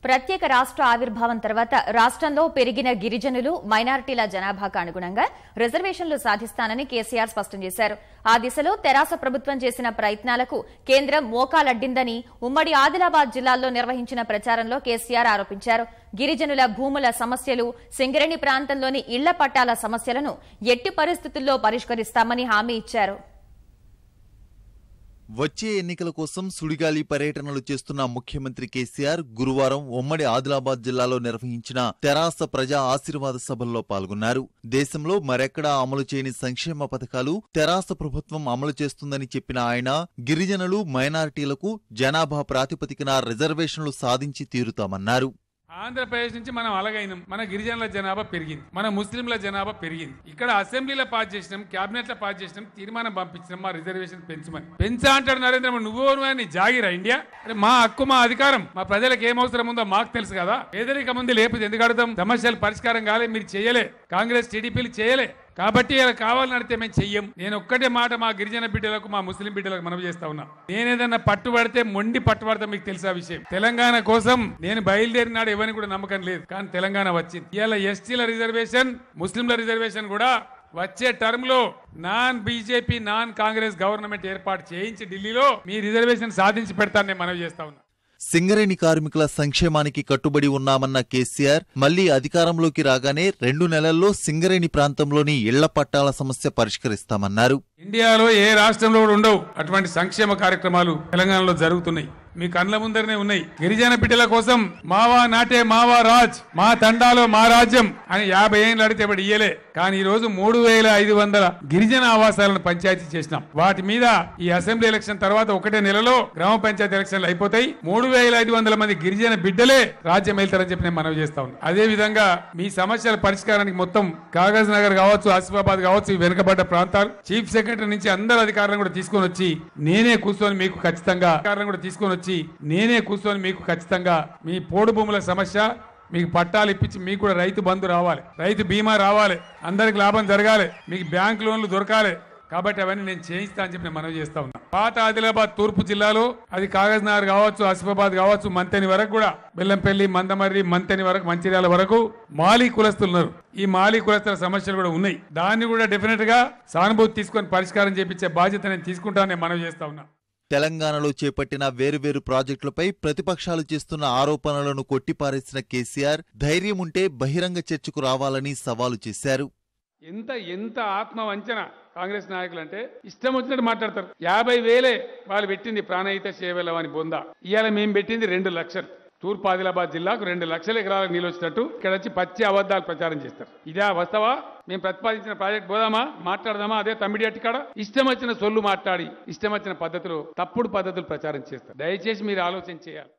ప్రత్యేక రాష్ట్ర ఆవిర్భావం తర్వాత రాష్ట్రంలో పెరిగిన గిరిజనులు మైనారిటీల జనాభాకు అనుగుణంగా రిజర్వేషన్లు సాధిస్తానని కేసీఆర్ స్పష్టం చేశారు. ఆ దిశలో తెరాస ప్రభుత్వం చేసిన ప్రయత్నాలకు కేంద్రం మోకాలడ్డిందని ఉమ్మడి ఆదిలాబాద్ జిల్లాల్లో నిర్వహించిన ప్రచారంలో కేసీఆర్ ఆరోపించారు. గిరిజనుల భూముల సమస్యలు, సింగరేణి ప్రాంతంలోని ఇళ్ల పట్టాల సమస్యలను ఎట్టి పరిస్థితుల్లో పరిష్కరిస్తామని హామీ ఇచ్చారు. వచ్చే ఎన్నికల కోసం సుడిగాలి పర్యటనలు చేస్తున్న ముఖ్యమంత్రి కేసీఆర్ గురువారం ఉమ్మడి ఆదిలాబాద్ జిల్లాలో నిర్వహించిన తెరాస ప్రజా ఆశీర్వాద సభల్లో పాల్గొన్నారు. దేశంలో మరెక్కడా అమలు చేయని సంక్షేమ పథకాలు తెరాస ప్రభుత్వం అమలు చేస్తుందని చెప్పిన ఆయన గిరిజనులు, మైనారిటీలకు జనాభా ప్రాతిపదికన రిజర్వేషన్లు సాధించి తీరుతామన్నారు. ఆంధ్రప్రదేశ్ నుంచి మనం అలగైనాం, మన గిరిజనుల జనాభా పెరిగింది, మన ముస్లింల జనాభా పెరిగింది. ఇక్కడ అసెంబ్లీలో పాస్ చేసినాం, క్యాబినెట్ లో పాస్ చేసినాం, తీర్మానం పంపించినాం మా రిజర్వేషన్ పెంచా అంటాడు నరేంద్ర మోడీ. నువ్వు జాగిరా ఇండియా? మా హక్కు, మా అధికారం, మా ప్రజలకు ఏం అవసరం ఉందో మాకు తెలుసు కదా. పేదరిక ముందు లేకపోతే ఎందుకు అడుగుతాం? సమస్యలు పరిష్కారం కాలే, మీరు చేయలే, కాంగ్రెస్ టీడీపీలు చేయలే, కాబట్టి ఇలా కావాలని అడిగితే మేము చెయ్యం. నేను ఒక్కటే మాట మా గిరిజన బిడ్డలకు, మా ముస్లిం బిడ్డలకు మనవి చేస్తా ఉన్నా. నేనేదన్నా పట్టుబడితే మొండి పట్టుబడతా, మీకు తెలుసా విషయం. తెలంగాణ కోసం నేను బయలుదేరినాడు ఎవరిని కూడా నమ్మకం లేదు, కానీ తెలంగాణ వచ్చింది. ఇలా ఎస్టీల రిజర్వేషన్, ముస్లింల రిజర్వేషన్ కూడా వచ్చే టర్మ్ లో non BJP, non Congress government ఏర్పాటు చేయించి ఢిల్లీలో మీ రిజర్వేషన్ సాధించి పెడతానని నేను మనవి చేస్తా ఉన్నా. సింగరేణి కార్మికుల సంక్షేమానికి కట్టుబడి ఉన్నామన్న కేసీఆర్ మళ్లీ అధికారంలోకి రాగానే 2 నెలల్లో సింగరేణి ప్రాంతంలోని ఇళ్ల పట్టాల సమస్య పరిష్కరిస్తామన్నారు. ఇండియాలో ఏ రాష్ట్రంలో కూడా ఉండవు అటువంటి సంక్షేమ కార్యక్రమాలు తెలంగాణలో జరుగుతున్నాయి, మీ కండ్ల ముందరనే ఉన్నాయి. గిరిజన బిడ్డల కోసం మావా నాటే మావా రాజ్, మా తండాలో మా రాజ్యం అని 50 ఏళ్ళు అడిగితే ఇప్పుడు ఇయ్యలే. కానీ ఈ రోజు 3500 గిరిజన ఆవాసాలను పంచాయతీ చేసినాం. వాటి మీద ఈ అసెంబ్లీ ఎలక్షన్ తర్వాత 1 నెలలో గ్రామ పంచాయతీ ఎలక్షన్లు అయిపోతాయి. 3500 మంది గిరిజన బిడ్డలే రాజ్యం వెళ్తారని చెప్పి నేను మనవి చేస్తా ఉన్నా. అదే విధంగా మీ సమస్యల పరిష్కారానికి మొత్తం కాగజ్ నగర్ కావచ్చు, ఆసిఫాబాద్ కావచ్చు, ఈ వెనుకబడ్డ ప్రాంతాలు చీఫ్ సెక్రటరీ నుంచి అందరు అధికారులను కూడా తీసుకొని వచ్చి నేనే కూర్చొని మీకు ఖచ్చితంగా మీ పోడు భూముల సమస్య, మీకు పట్టాలు ఇప్పించి మీకు కూడా రైతు బంధు రావాలి, రైతు బీమా రావాలి, అందరికి లాభం జరగాలి, మీకు బ్యాంక్ లోన్లు దొరకాలి. కాబట్టి అవన్నీ నేను చేయిస్తా అని చెప్పి నేను మనవి చేస్తా ఉన్నా. పాత ఆదిలాబాద్ తూర్పు జిల్లాలో అది కాగజ్ నగర్ కావచ్చు, ఆసిఫాబాద్ కావచ్చు, మంతెని వరకు కూడా, బెల్లంపల్లి, మందమర్రి, మంతెని వరకు, మంచిర్యాల వరకు మాలీ కులస్తులు ఉన్నారు. ఈ మాలీ కులస్తుల సమస్యలు కూడా ఉన్నాయి. దాన్ని కూడా డెఫినెట్ గా సానుభూతి తీసుకొని పరిష్కారం చేపించే బాధ్యత నేను తీసుకుంటానని నేను మనవి చేస్తా ఉన్నా. తెలంగాణలో చేపట్టిన వేరువేరు ప్రాజెక్టులపై ప్రతిపక్షాలు చేస్తున్న ఆరోపణలను కొట్టిపారేసిన కేసీఆర్ ధైర్యం ఉంటే బహిరంగ చర్చకు రావాలని సవాలు చేశారు. ఎంత ఆత్మ వంచన కాంగ్రెస్ నాయకులు అంటే ఇష్టం వచ్చినట్టు మాట్లాడతారు. 50,000 వాళ్ళు పెట్టింది ప్రాణహిత సేవలవని బొందా. ఇవాళ మేము పెట్టింది 2 లక్షలు. తూర్పు ఆదిలాబాద్ జిల్లాకు 2 లక్షల ఎకరాలకు నీళ్ళు వచ్చినట్టు ఇక్కడ వచ్చి పచ్చి అబద్ధాలు ప్రచారం చేస్తారు. ఇదే వస్తావా? మేము ప్రతిపాదించిన ప్రాజెక్ట్ పోదామా, మాట్లాడదామా? అదే తమ్మిడి కాడ ఇష్టం వచ్చిన సొల్లు మాట్లాడి ఇష్టం వచ్చిన పద్ధతులు, తప్పుడు పద్ధతులు ప్రచారం చేస్తారు. దయచేసి మీరు ఆలోచన చేయాలి.